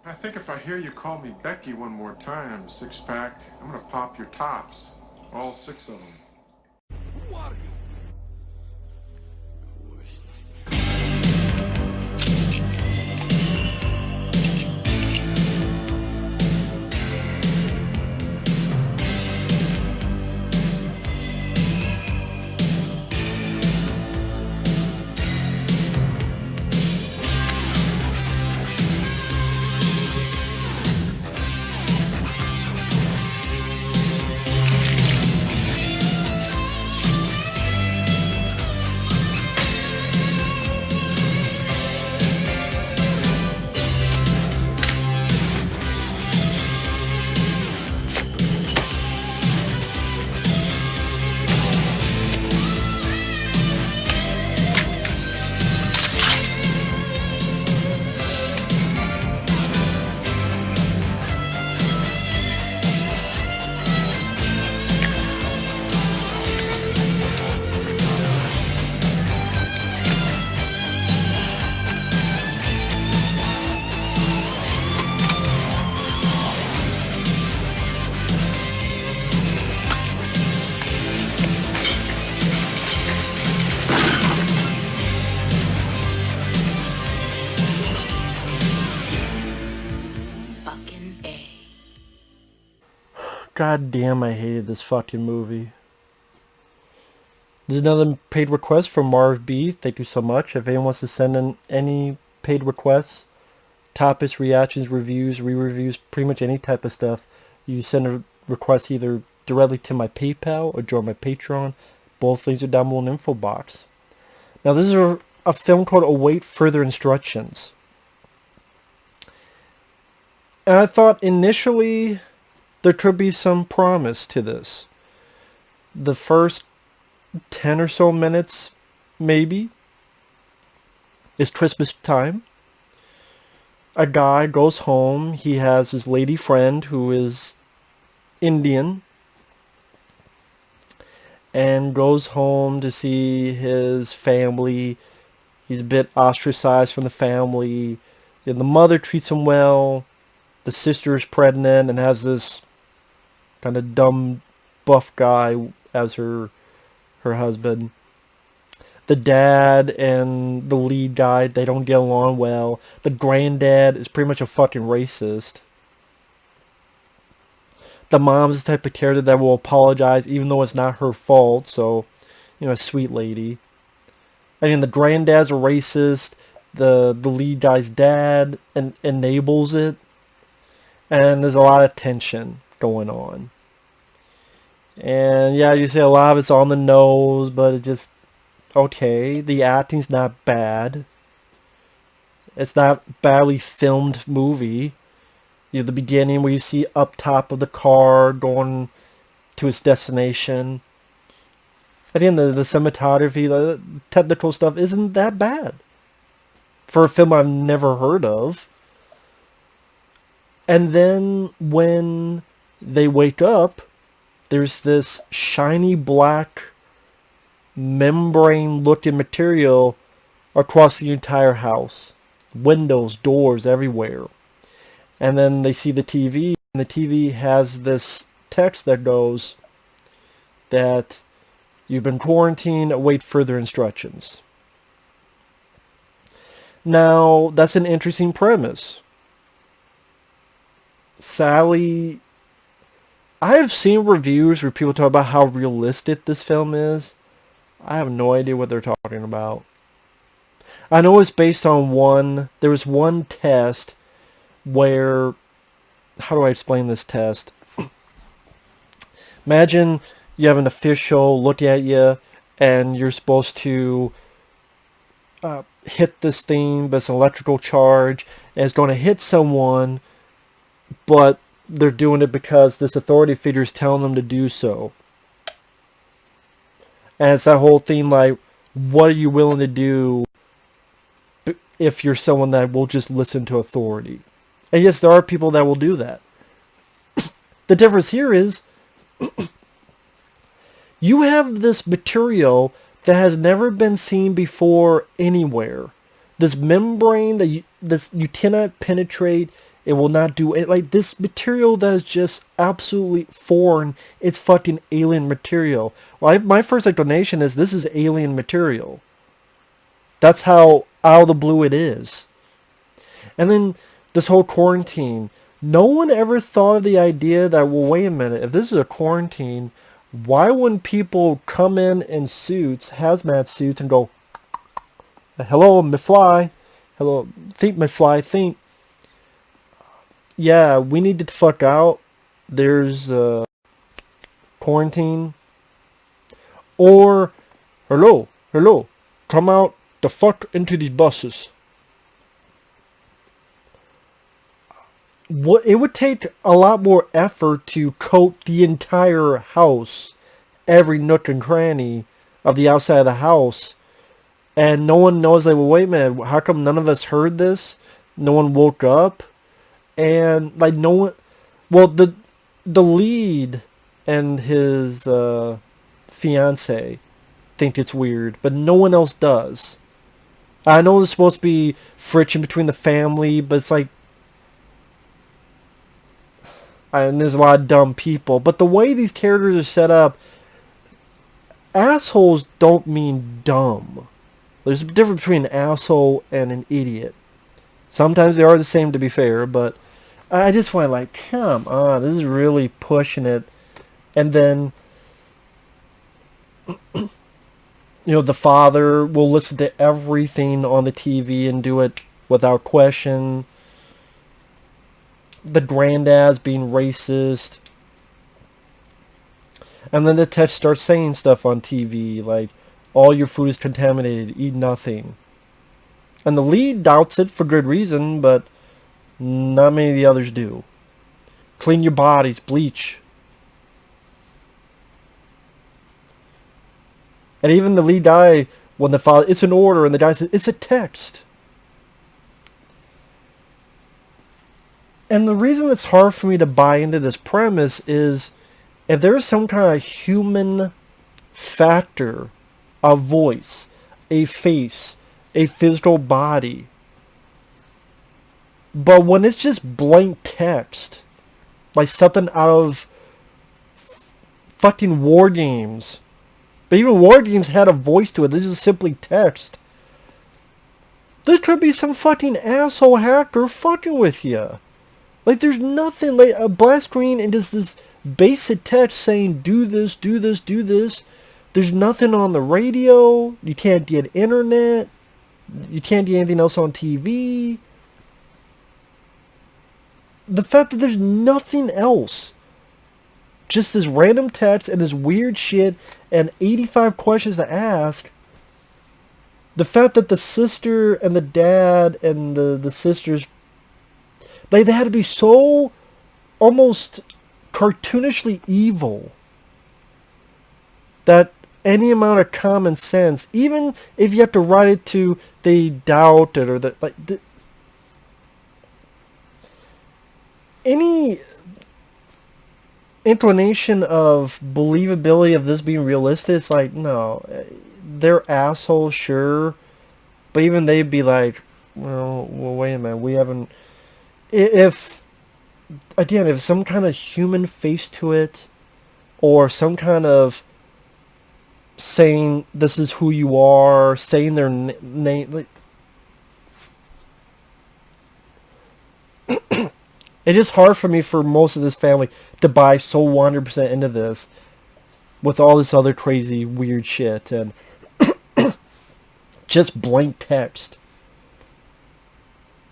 I think if I hear you call me Becky one more time, six-pack, I'm gonna pop your tops. All six of them. Who are you? God damn, I hated this fucking movie. There's another paid request from Marv B. Thank you so much. If anyone wants to send in any paid requests, topics, reactions, reviews, re-reviews, pretty much any type of stuff, you send a request either directly to my PayPal or join my Patreon. Both links are down below in the info box. Now this is a film called Await Further Instructions. And I thought initially there could be some promise to this. The first 10 or so minutes, maybe, is Christmas time. A guy goes home. He has his lady friend who is Indian and goes home to see his family. He's a bit ostracized from the family. And the mother treats him well. The sister is pregnant and has this kind of dumb, buff guy as her husband. The dad and the lead guy, they don't get along well. The granddad is pretty much a fucking racist. The mom's the type of character that will apologize even though it's not her fault, so, you know, a sweet lady. I mean, the granddad's a racist. The lead guy's dad enables it. And there's a lot of tension going on. And yeah, you say a lot of it's on the nose, but it just, okay, the acting's not bad. It's not badly filmed movie. You know, the beginning where you see up top of the car going to its destination. Again, the cinematography, the technical stuff isn't that bad. For a film I've never heard of. And then when they wake up, there's this shiny black membrane-looking material across the entire house. Windows, doors, everywhere. And then they see the TV, and the TV has this text that goes that you've been quarantined, await further instructions. Now, that's an interesting premise. Sally, I have seen reviews where people talk about how realistic this film is. I have no idea what they're talking about. I know it's based on there was one test where, how do I explain this test? Imagine you have an official look at you and you're supposed to hit this thing, but it's an electrical charge and it's going to hit someone, but they're doing it because this authority figure is telling them to do so. And it's that whole thing like, what are you willing to do if you're someone that will just listen to authority? And yes, there are people that will do that. The difference here is, you have this material that has never been seen before anywhere. This membrane that you cannot penetrate It will not do it. Like, this material that is just absolutely foreign. It's fucking alien material. Well, my first explanation is this is alien material. That's how out of the blue it is. And then this whole quarantine. No one ever thought of the idea that, well, wait a minute. If this is a quarantine, why wouldn't people come in suits, hazmat suits, and go, hello, my fly. Hello, think, my fly, think. Yeah, we need to fuck out. There's quarantine. Or, hello, come out the fuck into these buses. It would take a lot more effort to coat the entire house, every nook and cranny of the outside of the house, and no one knows, like, well, wait a minute, how come none of us heard this? No one woke up, and, like, no one, well, the lead and his fiance think it's weird, but no one else does. I know there's supposed to be friction between the family, but it's like, and there's a lot of dumb people, but the way these characters are set up, assholes don't mean dumb. There's a difference between an asshole and an idiot. Sometimes they are the same, to be fair, but I just find, like, come on, this is really pushing it. And then, you know, the father will listen to everything on the TV and do it without question. The granddad's being racist. And then the test starts saying stuff on TV like, all your food is contaminated, eat nothing. And the lead doubts it for good reason, but not many of the others do. Clean your bodies, bleach. And even the lead guy, when the father, it's an order, and the guy says, it's a text. And the reason it's hard for me to buy into this premise is if there is some kind of human factor, a voice, a face, a physical body, but when it's just blank text, like something out of fucking War Games, but even War Games had a voice to it, this is simply text. There could be some fucking asshole hacker fucking with you. Like, there's nothing, like a black screen and just this basic text saying, do this, do this, do this. There's nothing on the radio. You can't get internet. You can't get anything else on TV. The fact that there's nothing else. Just this random text and this weird shit and 85 questions to ask. The fact that the sister and the dad and the sisters, like, they had to be so almost cartoonishly evil that any amount of common sense, even if you have to write it to they doubt it or that, like, any inclination of believability of this being realistic, it's like, no, they're assholes, sure, but even they'd be like, well, wait a minute, we haven't. If, again, if some kind of human face to it, or some kind of saying this is who you are, saying their name, like, it is hard for me for most of this family to buy so 100% into this with all this other crazy weird shit and just blank text.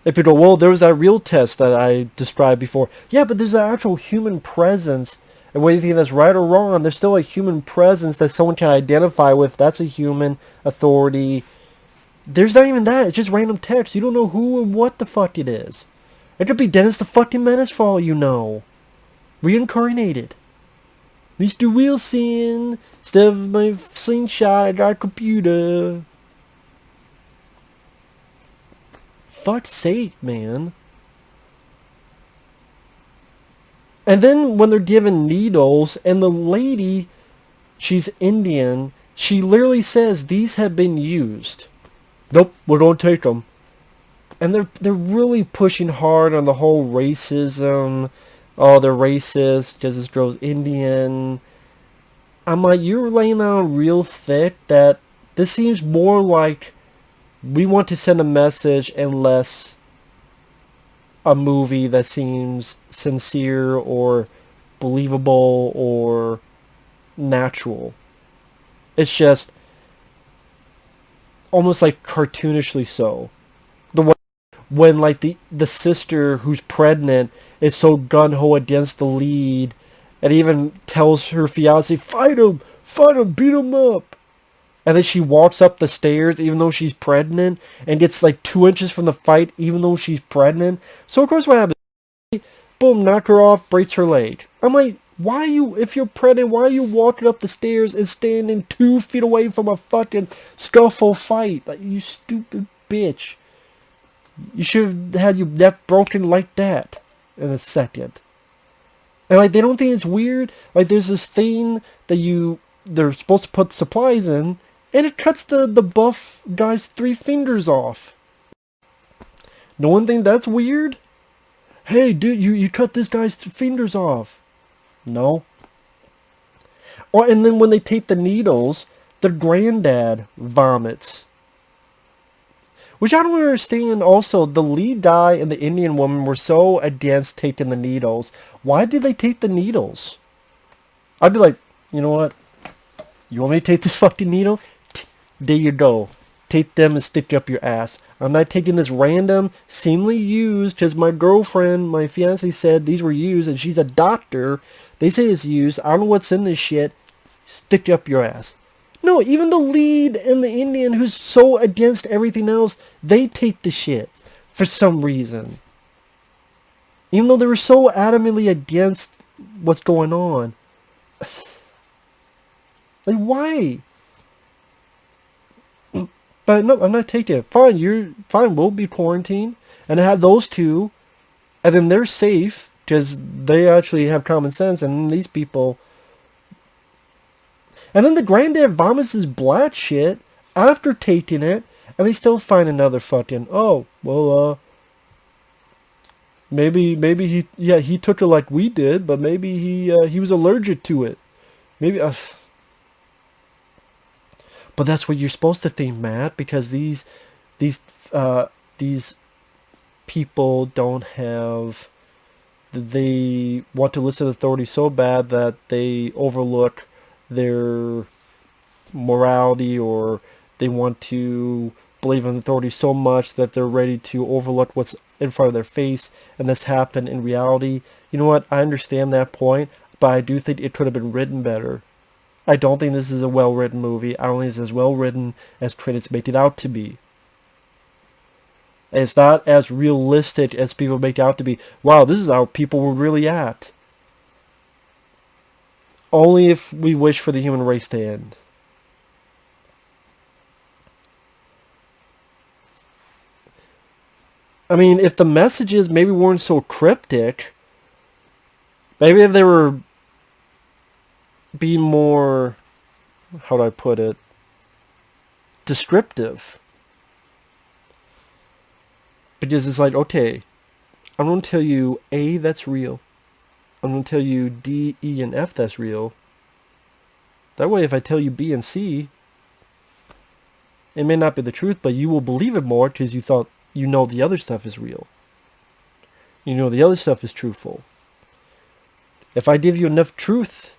If you go, well, there was that real test that I described before. Yeah, but there's an actual human presence. And whether you think that's right or wrong, there's still a human presence that someone can identify with. That's a human authority. There's not even that. It's just random text. You don't know who and what the fuck it is. It could be Dennis the fucking Menace for all you know. Reincarnated. Mr. Wilson. Instead of my slingshot, I got a computer. Fuck's sake, man. And then when they're given needles, and the lady, she's Indian, she literally says, these have been used. Nope, we're going to take them. And they're really pushing hard on the whole racism. Oh, they're racist because this girl's Indian. I'm like, you're laying down real thick that this seems more like we want to send a message and less a movie that seems sincere or believable or natural. It's just almost like cartoonishly so. The way when like the sister who's pregnant is so gun-ho against the lead and even tells her fiance, fight him, beat him up. And then she walks up the stairs even though she's pregnant and gets like 2 inches from the fight even though she's pregnant. So of course what happens? Boom, knock her off, breaks her leg. I'm like, why you, if you're pregnant, why are you walking up the stairs and standing 2 feet away from a fucking scuffle fight? Like, you stupid bitch. You should have had your neck broken like that in a second. And like, they don't think it's weird. Like, there's this thing that they're supposed to put supplies in, and it cuts the buff guy's 3 fingers off. No one think that's weird? Hey, dude, you cut this guy's fingers off. No. Or, and then when they take the needles, the granddad vomits. Which I don't understand also. The lead guy and the Indian woman were so against taking the needles. Why did they take the needles? I'd be like, you know what? You want me to take this fucking needle? There you go. Take them and stick up your ass. I'm not taking this random, seemingly used, because my girlfriend, my fiance said these were used, and she's a doctor. They say it's used. I don't know what's in this shit. Stick up your ass. No, even the lead and the Indian who's so against everything else, they take the shit for some reason. Even though they were so adamantly against what's going on. Like, why? But no, I'm not taking it. Fine, you're fine. We'll be quarantined and have those two, and then they're safe because they actually have common sense. And these people, and then the granddad vomits his black shit after taking it, and they still find another fucking. Oh well, maybe he took it like we did, but maybe he was allergic to it. Maybe. But that's what you're supposed to think, Matt, because these people don't have. They want to listen to authority so bad that they overlook their morality, or they want to believe in authority so much that they're ready to overlook what's in front of their face, and this happened in reality. You know what? I understand that point, but I do think it could have been written better. I don't think this is a well-written movie. I don't think it's as well-written as critics make it out to be. And it's not as realistic as people make it out to be. Wow, this is how people were really at. Only if we wish for the human race to end. I mean, if the messages maybe weren't so cryptic, maybe if they were being more, how do I put it, descriptive. Because it's like, okay, I'm going to tell you A, that's real. I'm going to tell you D, E, and F, that's real. That way, if I tell you B and C, it may not be the truth, but you will believe it more because you know the other stuff is real. You know the other stuff is truthful. If I give you enough truth,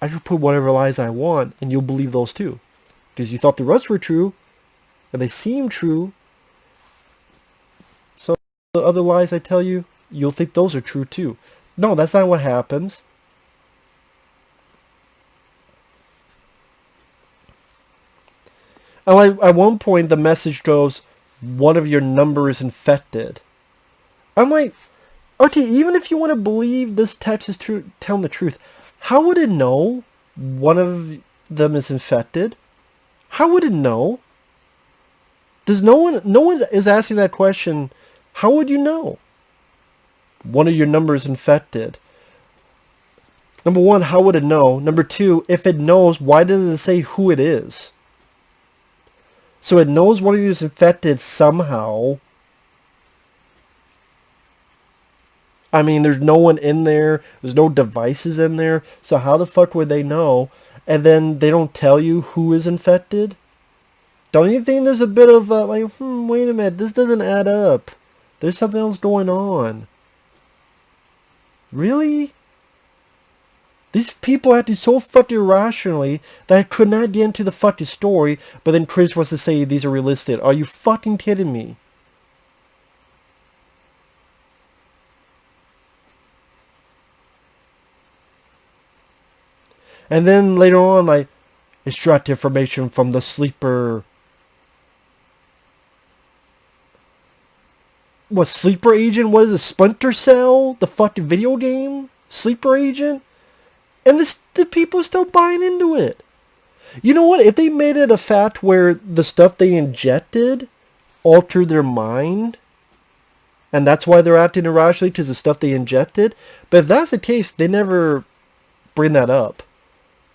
I can put whatever lies I want, and you'll believe those too. Because you thought the rest were true, and they seem true. So the other lies I tell you, you'll think those are true too. No, that's not what happens. And like, at one point, the message goes, one of your number is infected. I'm like, okay, even if you want to believe this text is true, telling the truth, how would it know one of them is infected? How would it know? No one is asking that question. How would you know? One of your numbers infected. Number one, how would it know? Number two, if it knows, why doesn't it say who it is? So it knows one of you is infected somehow. I mean, there's no one in there. There's no devices in there. So how the fuck would they know? And then they don't tell you who is infected? Don't you think there's a bit of like, wait a minute, this doesn't add up. There's something else going on. Really? These people acted so fucking irrationally that I could not get into the fucking story, but then Chris wants to say these are realistic. Are you fucking kidding me? And then later on, like, extract information from the sleeper. What, sleeper agent? What is it? Splinter Cell? The fucking video game? Sleeper agent? And the people are still buying into it. You know what? If they made it a fact where the stuff they injected altered their mind, and that's why they're acting irrationally, because the stuff they injected. But if that's the case, they never bring that up.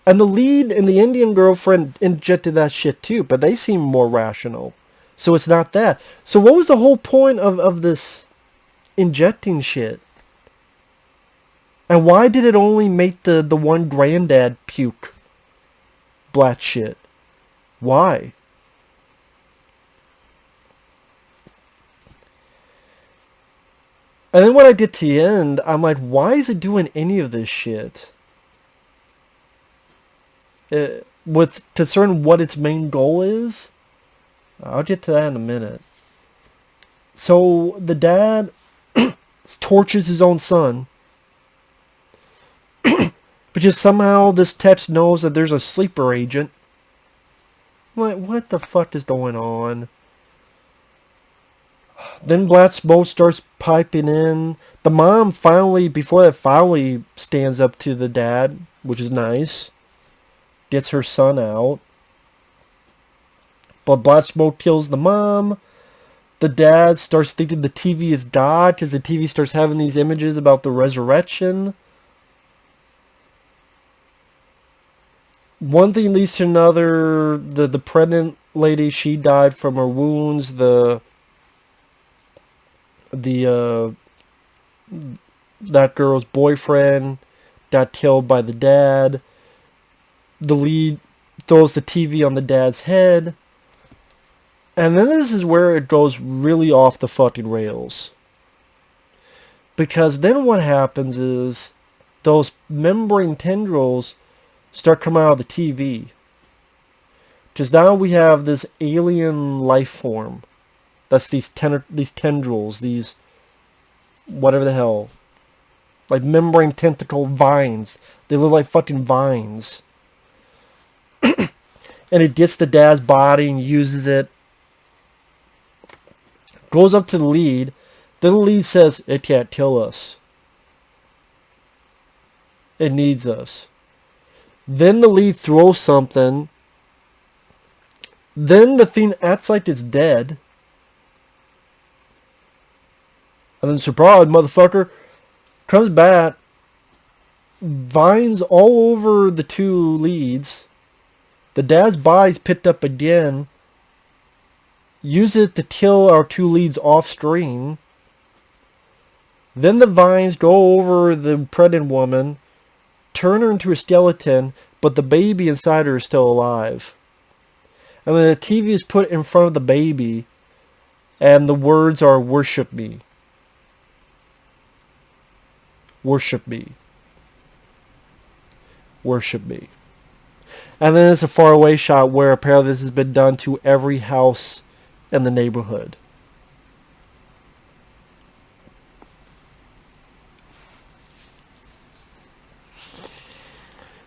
And the lead and the Indian girlfriend injected that shit too, but they seem more rational. So it's not that. So what was the whole point of this injecting shit? And why did it only make the one granddad puke black shit? Why? And then when I get to the end, I'm like, why is it doing any of this shit? With concern what its main goal is? I'll get to that in a minute. So the dad tortures his own son. Because somehow this text knows that there's a sleeper agent. I'm like, what the fuck is going on? Then black smoke starts piping in. The mom finally stands up to the dad, which is nice. Gets her son out. But black smoke kills the mom. The dad starts thinking the TV is God because the TV starts having these images about the resurrection. One thing leads to another. The pregnant lady, she died from her wounds. That girl's boyfriend got killed by the dad. The lead throws the TV on the dad's head. And then this is where it goes really off the fucking rails. Because then what happens is those membrane tendrils start coming out of the TV. Because now we have this alien life form. That's these tendrils, these whatever the hell. Like membrane tentacle vines. They look like fucking vines. And it gets the dad's body and uses it. Goes up to the lead. Then the lead says, it can't kill us. It needs us. Then the lead throws something. Then the thing acts like it's dead. And then surprise, motherfucker, comes back. Vines all over the two leads. The dad's body's picked up again. Use it to kill our two leads off screen. Then the vines go over the pregnant woman, turn her into a skeleton, but the baby inside her is still alive. And then the TV is put in front of the baby, and the words are, worship me. Worship me. Worship me. And then it's a faraway shot where apparently this has been done to every house in the neighborhood.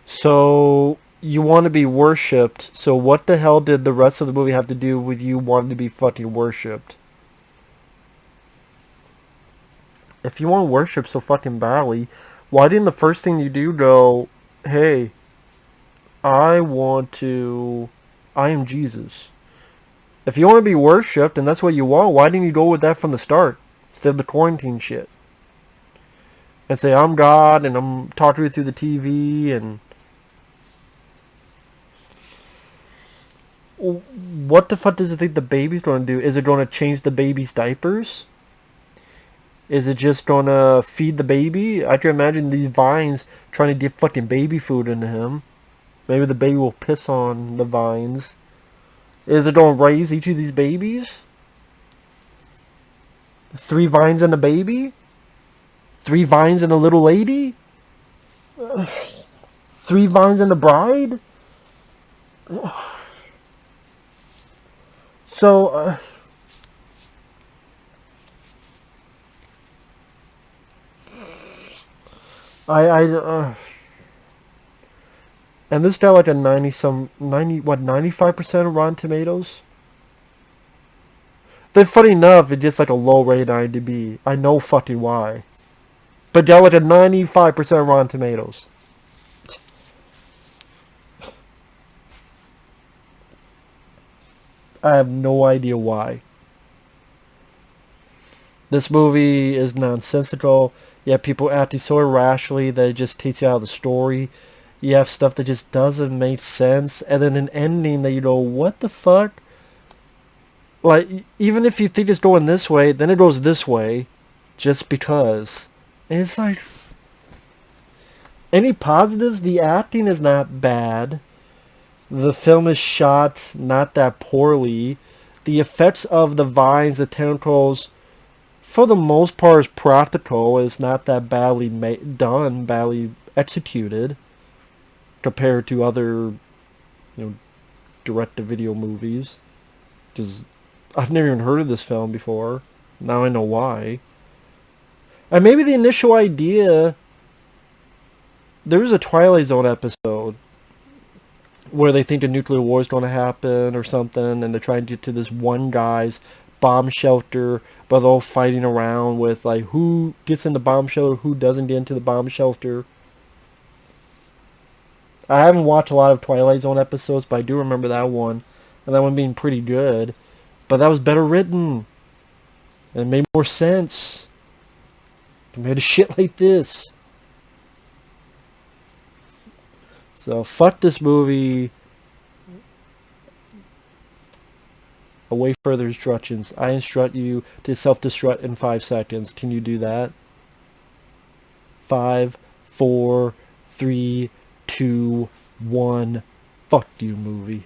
So you want to be worshipped. So what the hell did the rest of the movie have to do with you wanting to be fucking worshipped? If you want worship so fucking badly, why didn't the first thing you do go, hey, I am Jesus. If you want to be worshipped and that's what you want, why didn't you go with that from the start instead of the quarantine shit? And say, I'm God and I'm talking to you through the TV and... What the fuck does it think the baby's going to do? Is it going to change the baby's diapers? Is it just gonna feed the baby? I can imagine these vines trying to get fucking baby food into him. Maybe the baby will piss on the vines. Is it gonna raise each of these babies? 3 vines and a baby? 3 vines and a little lady? 3 vines and a bride? So, and this got like a 95% of Rotten Tomatoes? Then funny enough, it gets like a low rate on IMDb. I know fucking why. But got like a 95% of Rotten Tomatoes. I have no idea why. This movie is nonsensical. You have people acting so irrationally that it just takes you out of the story. You have stuff that just doesn't make sense. And then an ending that you go, what the fuck? Like, even if you think it's going this way, then it goes this way. Just because. And it's like... Any positives? The acting is not bad. The film is shot not that poorly. The effects of the vines, the tentacles, for the most part, is practical. It's not that badly done, badly executed, compared to other, direct-to-video movies. Because I've never even heard of this film before. Now I know why. And maybe the initial idea... There was a Twilight Zone episode where they think a nuclear war is going to happen or something, and they're trying to get to this one guy's bomb shelter, but they're all fighting around with, like, who gets in the bomb shelter, who doesn't get into the bomb shelter. I haven't watched a lot of Twilight Zone episodes, but I do remember that one, and that one being pretty good. But that was better written, and it made more sense compared to shit like this. So, fuck this movie. Away further instructions. I instruct you to self-destruct in 5 seconds. Can you do that? 5, 4, 3, 2, 1. Fuck you, movie.